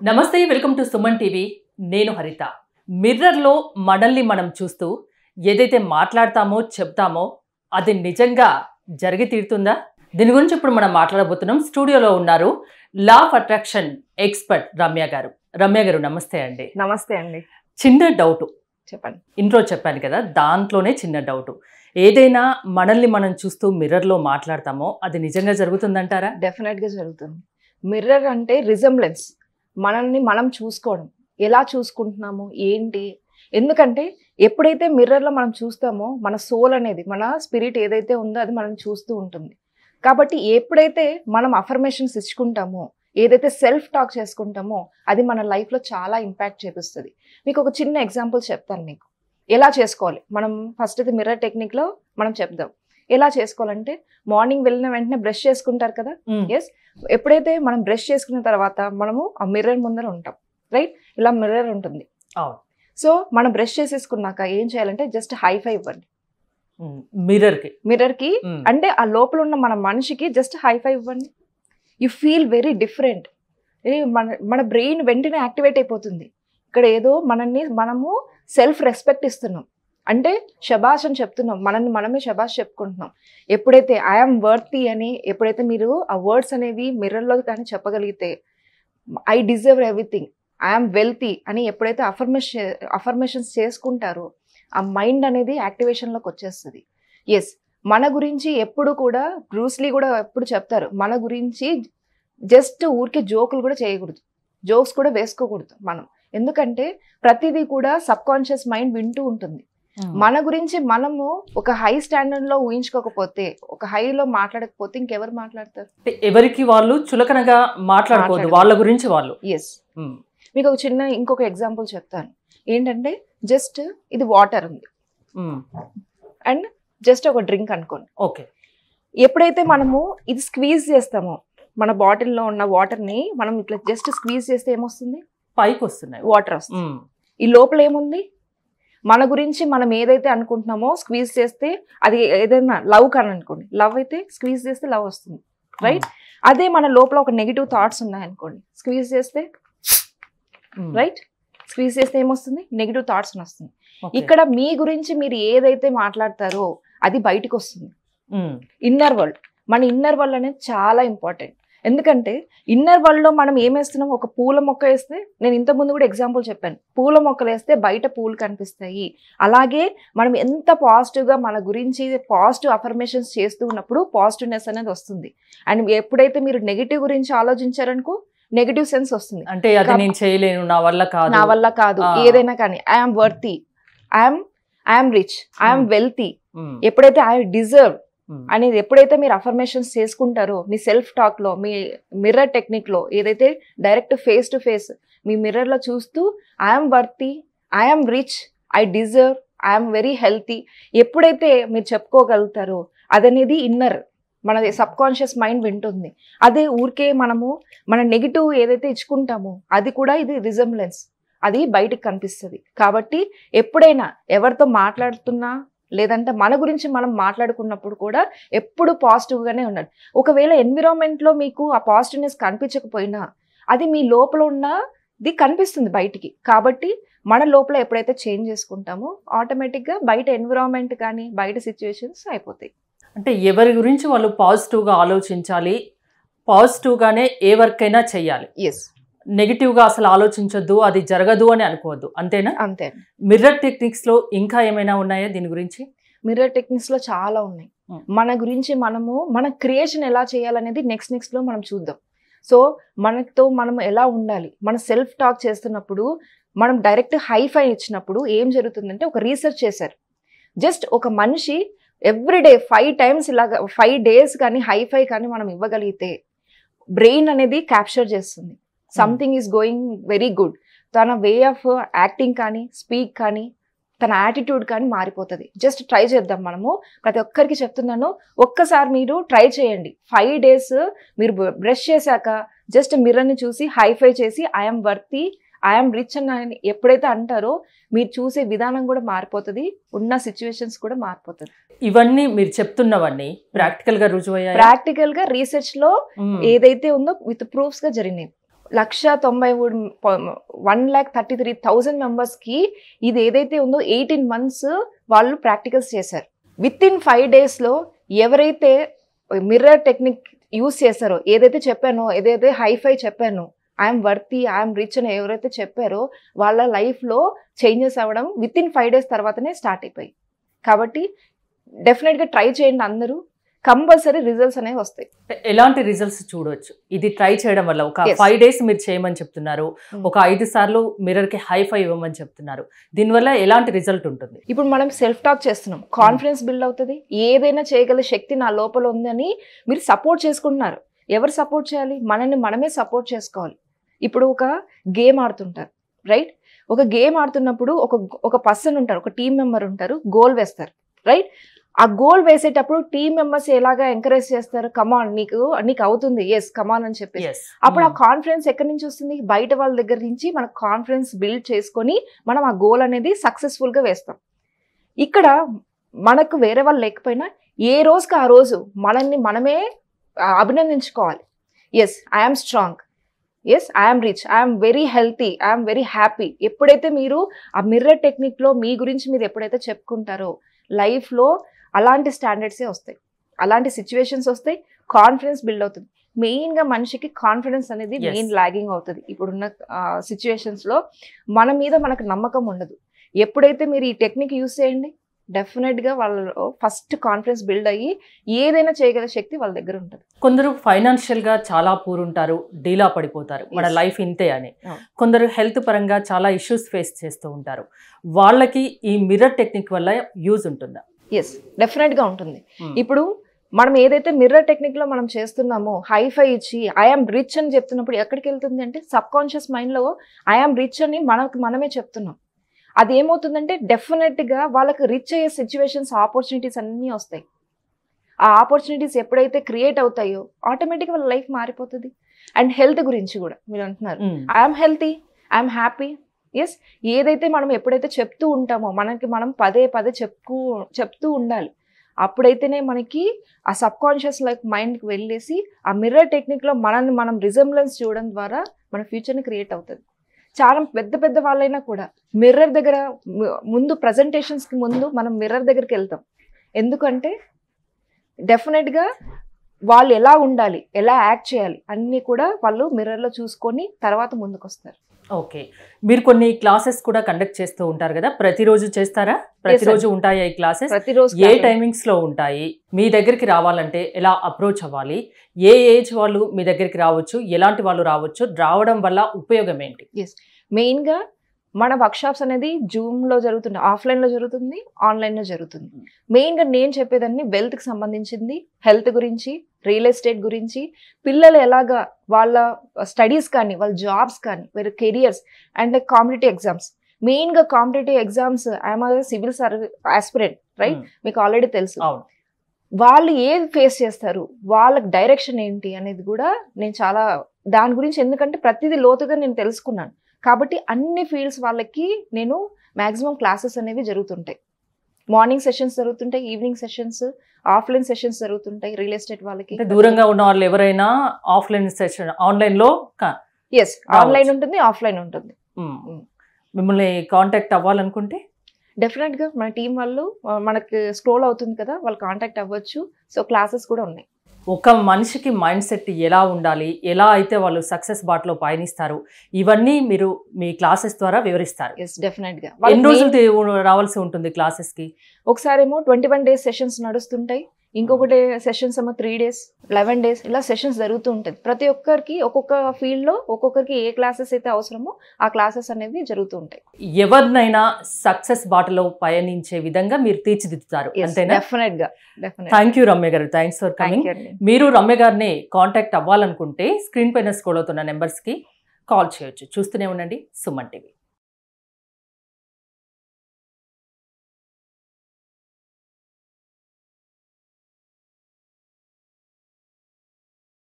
నమస్తే, welcome to Suman TV. నేను హరిత. మిర్రర్లో మనల్ని మనం చూస్తూ ఏదైతే మాట్లాడతామో చెప్తామో అది నిజంగా జరిగి తీరుతుందా? దీని గురించి ఇప్పుడు మనం మాట్లాడబోతున్నాం. స్టూడియోలో ఉన్నారు law of attraction expert Ramya గారు. రమ్య గారు నమస్తే అండి. నమస్తే అండి. చిన్న డౌట్ చెప్పండి. ఇంట్రో చెప్పాను కదా, దాంట్లోనే చిన్న డౌట్. ఏదైనా మనల్ని మనం చూస్తూ మిర్రర్లో మాట్లాడతామో అది నిజంగా జరుగుతుందంటారా? డెఫినెట్గా జరుగుతుంది. మిర్రర్ అంటే రిజంబ్లెన్స్, మనల్ని మనం చూసుకోవడం. ఎలా చూసుకుంటున్నాము ఏంటి, ఎందుకంటే ఎప్పుడైతే మిర్రర్లో మనం చూస్తామో మన సోల్ అనేది, మన స్పిరిట్ ఏదైతే ఉందో అది మనం చూస్తూ ఉంటుంది. కాబట్టి ఎప్పుడైతే మనం అఫర్మేషన్స్ ఇచ్చుకుంటామో, ఏదైతే సెల్ఫ్ టాక్ చేసుకుంటామో అది మన లైఫ్లో చాలా ఇంపాక్ట్ చేపిస్తుంది. మీకు ఒక చిన్న ఎగ్జాంపుల్ చెప్తాను మీకు ఎలా చేసుకోవాలి. మనం ఫస్ట్ అయితే మిర్రర్ టెక్నిక్లో మనం చెప్దాం. ఎలా చేసుకోవాలంటే, మార్నింగ్ వెళ్ళిన వెంటనే బ్రష్ చేసుకుంటారు కదా. ఎస్, ఎప్పుడైతే మనం బ్రష్ చేసుకున్న తర్వాత మనము ఆ మిర్రర్ ముందర ఉంటాం, రైట్? ఇలా మిర్రర్ ఉంటుంది. సో మనం బ్రష్ చేసేసుకున్నాక ఏం చేయాలంటే జస్ట్ హై ఫైవ్ ఇవ్వండి మిర్రర్కి. అంటే ఆ లోపల ఉన్న మన మనిషికి జస్ట్ హై ఫైవ్ ఇవ్వండి. You feel very different. మన బ్రెయిన్ వెంటనే యాక్టివేట్ అయిపోతుంది. ఇక్కడ ఏదో మనము సెల్ఫ్ రెస్పెక్ట్ ఇస్తున్నాం, అంటే శబాష్ అని చెప్తున్నాం, మనమే శబాష్ చెప్పుకుంటున్నాం. ఎప్పుడైతే ఐఎమ్ వర్తీ అని ఎప్పుడైతే మీరు ఆ వర్డ్స్ అనేవి మిర్రర్లో కానీ చెప్పగలిగితే, I deserve everything, I'm wealthy అని ఎప్పుడైతే అఫర్మేషన్స్ చేసుకుంటారో ఆ మైండ్ అనేది యాక్టివేషన్లోకి వచ్చేస్తుంది. ఎస్, మన గురించి ఎప్పుడు కూడా బ్రూస్లీ కూడా ఎప్పుడు చెప్తారు, మన గురించి జస్ట్ ఊరికే జోకులు కూడా చేయకూడదు, జోక్స్ కూడా వేసుకోకూడదు మనం. ఎందుకంటే ప్రతిదీ కూడా సబ్ కాన్షియస్ మైండ్ వింటూ ఉంటుంది. మన గురించి మనము ఒక హై స్టాండర్డ్ లో ఊహించుకోకపోతే, ఒక హైలో మాట్లాడకపోతే ఇంకెవరు మాట్లాడతారు? ఎవరికి వాళ్ళు చులకనగా మాట్లాడకూడదు, వాళ్ళ గురించి వాళ్ళు. ఎస్, మీకు ఒక చిన్న ఇంకొక ఎగ్జాంపుల్ చెప్తాను. ఏంటంటే జస్ట్ ఇది వాటర్ ఉంది అండ్ జస్ట్ ఒక డ్రింక్ అనుకోండి. ఓకే, ఎప్పుడైతే మనము ఇది స్క్వీజ్ చేస్తామో, మన బాటిల్లో ఉన్న వాటర్ని మనం ఇట్లా జస్ట్ స్క్వీజ్ చేస్తే ఏమొస్తుంది? పైకి వస్తున్నాయి వాటర్ వస్తుంది. ఈ లోపల ఏముంది? మన గురించి మనం ఏదైతే అనుకుంటున్నామో స్క్వీజ్ చేస్తే అది ఏదైనా లవ్ కానీ అనుకోండి, లవ్ అయితే స్క్వీజ్ చేస్తే లవ్ వస్తుంది, రైట్? అదే మన లోపల ఒక నెగిటివ్ థాట్స్ ఉన్నాయనుకోండి, స్క్వీజ్ చేస్తే రైట్, స్క్వీజ్ చేస్తే ఏమొస్తుంది? నెగిటివ్ థాట్స్ వస్తుంది. ఇక్కడ మీ గురించి మీరు ఏదైతే మాట్లాడతారో అది బయటకు వస్తుంది. ఇన్నర్ వరల్డ్, మన ఇన్నర్ వరల్డ్ అనేది చాలా ఇంపార్టెంట్. ఎందుకంటే ఇన్నర్ వరల్డ్లో మనం ఏమేస్తున్నాం? ఒక పూల మొక్క వేస్తే, నేను ఇంతకుముందు కూడా ఎగ్జాంపుల్ చెప్పాను, పూల మొక్కలు వేస్తే బయట పూలు కనిపిస్తాయి. అలాగే మనం ఎంత పాజిటివ్గా మన గురించి పాజిటివ్ అఫర్మేషన్స్ చేస్తూ ఉన్నప్పుడు పాజిటివ్నెస్ అనేది వస్తుంది. అండ్ ఎప్పుడైతే మీరు నెగిటివ్ గురించి ఆలోచించారనుకో, నెగిటివ్ సెన్స్ వస్తుంది. అంటే అది నేను చేయలేను, నా వల్ల కాదు, ఏదైనా కానీ I'm worthy, I'm rich, I'm wealthy, ఎప్పుడైతే ఐ డిజర్వ్ అనేది ఎప్పుడైతే మీరు అఫర్మేషన్స్ చేసుకుంటారో, మీ సెల్ఫ్ టాక్లో, మీ మిర్రర్ టెక్నిక్లో, ఏదైతే డైరెక్ట్ ఫేస్ టు ఫేస్ మీ మిర్రర్లో చూస్తూ I'm worthy, I'm rich, I deserve, I'm very healthy ఎప్పుడైతే మీరు చెప్పుకోగలుగుతారో అదనేది ఇన్నర్, మన సబ్ కాన్షియస్ మైండ్ వింటుంది. అదే ఊరికే మనము మన నెగిటివ్ ఏదైతే ఇచ్చుకుంటామో అది కూడా ఇది రిజంబ్లెన్స్, అది బయటకు కనిపిస్తుంది. కాబట్టి ఎప్పుడైనా ఎవరితో మాట్లాడుతున్నా లేదంటే మన గురించి మనం మాట్లాడుకున్నప్పుడు కూడా ఎప్పుడు పాజిటివ్గానే ఉండాలి. ఒకవేళ ఎన్విరాన్మెంట్లో మీకు ఆ పాజిటివ్నెస్ కనిపించకపోయినా అది మీ లోపల ఉన్నది కనిపిస్తుంది బయటికి. కాబట్టి మన లోపల ఎప్పుడైతే చేంజ్ చేసుకుంటామో ఆటోమేటిక్గా బయట ఎన్విరాన్మెంట్ కానీ బయట సిచ్యువేషన్స్ అయిపోతాయి. అంటే ఎవరి గురించి వాళ్ళు పాజిటివ్గా ఆలోచించాలి, పాజిటివ్గానే ఏ వర్క్ అయినా చెయ్యాలి. ఎస్, నెగిటివ్గా అసలు ఆలోచించొద్దు, అది జరగదు అని అనుకోవద్దు, అంతేనా? అంతే. మిర్రర్ టెక్నిక్స్లో ఇంకా ఏమైనా ఉన్నాయా దీని గురించి? మిర్రర్ టెక్నిక్స్లో చాలా ఉన్నాయి. మన గురించి మనము మన క్రియేషన్ ఎలా చేయాలనేది నెక్స్ట్లో మనం చూద్దాం. సో మనతో మనం ఎలా ఉండాలి, మన సెల్ఫ్ టాక్ చేస్తున్నప్పుడు మనం డైరెక్ట్ హైఫై ఇచ్చినప్పుడు ఏం జరుగుతుందంటే, ఒక రీసెర్చ్ చేశారు. జస్ట్ ఒక మనిషి ఎవ్రీడే 5 times ఇలాగా 5 days కానీ హైఫై కానీ మనం ఇవ్వగలిగితే బ్రెయిన్ అనేది క్యాప్చర్ చేస్తుంది something is going very good. తన వే ఆఫ్ యాక్టింగ్ కానీ, స్పీక్ కానీ, తన యాటిట్యూడ్ కానీ మారిపోతుంది. జస్ట్ ట్రై చేద్దాం. మనము ప్రతి ఒక్కరికి చెప్తున్నాను, ఒక్కసారి మీరు ట్రై చేయండి. 5 days మీరు బ్రష్ చేశాక జస్ట్ మిర్రర్ని చూసి హైఫై చేసి ఐఎమ్ వర్తీ, ఐఎమ్ రిచ్ అని ఎప్పుడైతే అంటారో మీరు చూసే విధానం కూడా మారిపోతుంది, ఉన్న సిచ్యువేషన్స్ కూడా మారిపోతుంది. ఇవన్నీ మీరు చెప్తున్నవన్నీ ప్రాక్టికల్ గా రుజువయ్యాయి? ప్రాక్టికల్ గా రీసెర్చ్ లో ఏదైతే ఉందో విత్ ప్రూఫ్స్ గా జరిగినాయి. 1,93,000 మెంబర్స్కి ఇది ఏదైతే ఉందో 18 months వాళ్ళు ప్రాక్టికల్స్ చేశారు. విత్ ఇన్ 5 daysలో ఎవరైతే మిర్రర్ టెక్నిక్ యూస్ చేశారో, ఏదైతే చెప్పానో, ఏదైతే హైఫై చెప్పానో, ఐఎమ్ వర్తీ, ఐఎమ్ రిచ్ అని ఎవరైతే చెప్పారో వాళ్ళ లైఫ్లో చేంజెస్ అవ్వడం విత్ ఇన్ 5 days తర్వాతనే స్టార్ట్ అయిపోయి. కాబట్టి డెఫినెట్గా ట్రై చేయండి అందరూ, కంపల్సరీ రిజల్ట్స్ అనేవి వస్తాయి. ఎలాంటి రిజల్ట్స్ చూడవచ్చు ఇది ట్రై చేయడం వల్ల? ఒక 5 days మీరు చేయమని చెప్తున్నారు, ఒక 5 సార్లు మిర్రర్ కి హైఫై ఇవ్వమని చెప్తున్నారు. దీనివల్ల ఎలాంటి రిజల్ట్ ఉంటుంది? ఇప్పుడు మనం సెల్ఫ్ టాక్ చేస్తున్నాం, కాన్ఫిడెన్స్ బిల్డ్ అవుతుంది, ఏదైనా చేయగల శక్తి నా లోపల ఉందని మీరు సపోర్ట్ చేసుకుంటున్నారు. ఎవరు సపోర్ట్ చేయాలి? మనల్ని మనమే సపోర్ట్ చేసుకోవాలి. ఇప్పుడు ఒక గేమ్ ఆడుతుంటారు, రైట్? ఒక గేమ్ ఆడుతున్నప్పుడు ఒక పర్సన్ ఉంటారు, ఒక టీం మెంబర్ ఉంటారు, గోల్ వేస్తారు, రైట్? ఆ గోల్ వేసేటప్పుడు టీం మెంబర్స్ ఎలాగా ఎంకరేజ్ చేస్తారు, కమాన్ నీకు అవుతుంది, ఎస్ కమాన్ అని చెప్పి. అప్పుడు ఆ కాన్ఫిడెన్స్ ఎక్కడి నుంచి వస్తుంది? బయట వాళ్ళ దగ్గర నుంచి మనకు కాన్ఫిడెన్స్ బిల్డ్ చేసుకొని మనం ఆ గోల్ అనేది సక్సెస్ఫుల్గా వేస్తాం. ఇక్కడ మనకు వేరే వాళ్ళు లేకపోయినా ఏ రోజుకి ఆ రోజు మనల్ని మనమే అభినందించుకోవాలి. Yes I'm strong, yes I'm rich, I'm very healthy, I'm very happy. ఎప్పుడైతే మీరు ఆ మిర్రర్ టెక్నిక్లో మీ గురించి మీరు ఎప్పుడైతే చెప్పుకుంటారో లైఫ్లో అలాంటి స్టాండర్డ్సే వస్తాయి, అలాంటి సిచ్యువేషన్స్ వస్తాయి, కాన్ఫిడెన్స్ బిల్డ్ అవుతుంది. మెయిన్గా మనిషికి కాన్ఫిడెన్స్ అనేది మెయిన్ లాగింగ్ అవుతుంది. ఇప్పుడున్న సిచ్యువేషన్స్లో మన మీద మనకు నమ్మకం ఉండదు. ఎప్పుడైతే మీరు ఈ టెక్నిక్ యూస్ చేయండి డెఫినెట్గా వాళ్ళలో ఫస్ట్ కాన్ఫిడెన్స్ బిల్డ్ అయ్యి ఏదైనా చేయగల శక్తి వాళ్ళ దగ్గర ఉంటుంది. కొందరు ఫైనాన్షియల్గా చాలా పూర్ ఉంటారు, డీలా పడిపోతారు, మన లైఫ్ ఇంతే అని. కొందరు హెల్త్ పరంగా చాలా ఇష్యూస్ ఫేస్ చేస్తూ ఉంటారు. వాళ్ళకి ఈ మిర్రర్ టెక్నిక్ వల్ల యూజ్ ఉంటుందా? ఎస్ డెఫినెట్గా ఉంటుంది. ఇప్పుడు మనం ఏదైతే మిర్రర్ టెక్నిక్లో మనం చేస్తున్నామో హైఫై ఇచ్చి ఐఎమ్ రిచ్ అని చెప్తున్నప్పుడు ఎక్కడికి వెళ్తుంది అంటే సబ్ కాన్షియస్ మైండ్లో ఐఎమ్ రిచ్ అని మనమే చెప్తున్నాం. అది ఏమవుతుందంటే డెఫినెట్గా వాళ్ళకి రిచ్ అయ్యే సిచ్యువేషన్స్, ఆపర్చునిటీస్ అన్నీ వస్తాయి. ఆ ఆపర్చునిటీస్ ఎప్పుడైతే క్రియేట్ అవుతాయో ఆటోమేటిక్గా వాళ్ళ లైఫ్ మారిపోతుంది. అండ్ హెల్త్ గురించి కూడా మీరు అంటున్నారు, I'm healthy, I'm happy. Yes ఏదైతే మనం ఎప్పుడైతే చెప్తూ ఉంటామో మనకి మనం పదే చెప్తూ ఉండాలి. అప్పుడైతేనే మనకి ఆ సబ్ కాన్షియస్ లైఫ్ మైండ్కి వెళ్ళేసి ఆ మిర్రర్ టెక్నిక్లో మనల్ని మనం రిజెంబ్లెన్స్ చూడడం ద్వారా మన ఫ్యూచర్ని క్రియేట్ అవుతుంది. చాలా పెద్ద వాళ్ళైనా కూడా మిర్రర్ దగ్గర ముందు ప్రజెంటేషన్స్కి ముందు మనం మిర్రర్ దగ్గరికి వెళ్తాం. ఎందుకంటే డెఫినెట్గా వాళ్ళు ఎలా ఉండాలి, ఎలా యాక్ట్ చేయాలి అన్నీ కూడా వాళ్ళు మిర్రర్లో చూసుకొని తర్వాత ముందుకు వస్తారు. ఓకే, మీరు కొన్ని క్లాసెస్ కూడా కండక్ట్ చేస్తూ ఉంటారు కదా, ప్రతిరోజు చేస్తారా? ప్రతిరోజు ఉంటాయా ఈ క్లాసెస్? ప్రతిరోజు. ఏ టైమింగ్స్ లో ఉంటాయి? మీ దగ్గరికి రావాలంటే ఎలా అప్రోచ్ అవ్వాలి? ఏ ఏజ్ వాళ్ళు మీ దగ్గరికి రావచ్చు? ఎలాంటి వాళ్ళు రావచ్చు? రావడం వల్ల ఉపయోగం ఏంటి? ఎస్ మెయిన్గా మన వర్క్షాప్స్ అనేది జూమ్లో జరుగుతుంది, ఆఫ్లైన్లో జరుగుతుంది, ఆన్లైన్లో జరుగుతుంది. మెయిన్గా నేను చెప్పేదాన్ని వెల్త్కి సంబంధించింది, హెల్త్ గురించి, రియల్ ఎస్టేట్ గురించి, పిల్లలు ఎలాగా వాళ్ళ స్టడీస్ కానీ వాళ్ళ జాబ్స్ కానీ వేరే కెరియర్స్ అండ్ కాంపిటేటివ్ ఎగ్జామ్స్. మెయిన్గా competitive exams, I'm civil service aspirant, right? మీకు ఆల్రెడీ తెలుసు. వాళ్ళు ఏది ఫేస్ చేస్తారు, వాళ్ళకి డైరెక్షన్ ఏంటి అనేది కూడా నేను చాలా దాని గురించి, ఎందుకంటే ప్రతిదీ లోతుగా నేను తెలుసుకున్నాను. కాబట్టి అన్ని ఫీల్డ్స్ వాళ్ళకి నేను మ్యాక్సిమం క్లాసెస్ అనేవి జరుగుతుంటాయి. మార్నింగ్ సెషన్స్ జరుగుతుంటాయి, ఈవినింగ్ సెషన్స్, ఆఫ్లైన్ సెషన్స్ జరుగుతుంటాయి. రియల్ ఎస్టేట్ వాళ్ళకి దూరంగా ఉన్న వాళ్ళు ఎవరైనా ఆఫ్లైన్ సెషన్ ఆన్లైన్లో, ఎస్ ఆన్లైన్ ఉంటుంది, ఆఫ్లైన్ ఉంటుంది. మిమ్మల్ని కాంటాక్ట్ అవ్వాలనుకుంటే డెఫినెట్గా మన టీం వాళ్ళు మనకి స్క్రోల్ అవుతుంది కదా, వాళ్ళు కాంటాక్ట్ అవ్వచ్చు. సో క్లాసెస్ కూడా ఉన్నాయి. ఒక మనిషికి మైండ్ సెట్ ఎలా ఉండాలి, ఎలా అయితే వాళ్ళు సక్సెస్ బాటలో పయనిస్తారు, ఇవన్నీ మీరు మీ క్లాసెస్ ద్వారా వివరిస్తారు. ఎస్ డెఫినెట్గా. ఎన్ని రోజులు రావాల్సి ఉంటుంది క్లాసెస్కి? ఒకసారేమో 21 days సెషన్స్ నడుస్తుంటాయి, ఇంకొకటి సెషన్స్ ఏమో 3 days, 11 days ఇలా సెషన్స్ జరుగుతూ ఉంటుంది. ప్రతి ఒక్కరికి ఒక్కొక్క ఫీల్డ్లో ఒక్కొక్కరికి ఏ క్లాసెస్ అయితే అవసరమో ఆ క్లాసెస్ అనేవి జరుగుతూ ఉంటాయి. ఎవరినైనా సక్సెస్ బాటలో పయనించే విధంగా మీరు తీర్చిదిద్దుతారు, అంతేనా? డెఫినెట్గా. థ్యాంక్ యూ రమ్య గారు, థ్యాంక్స్ ఫర్ కమింగ్. మీరు రమ్య గారిని కాంటాక్ట్ అవ్వాలనుకుంటే స్క్రీన్ పైన స్క్రోల్ అవుతున్న నెంబర్స్కి కాల్ చేయొచ్చు. చూస్తూనే ఉండండి సుమన్ టీవీ.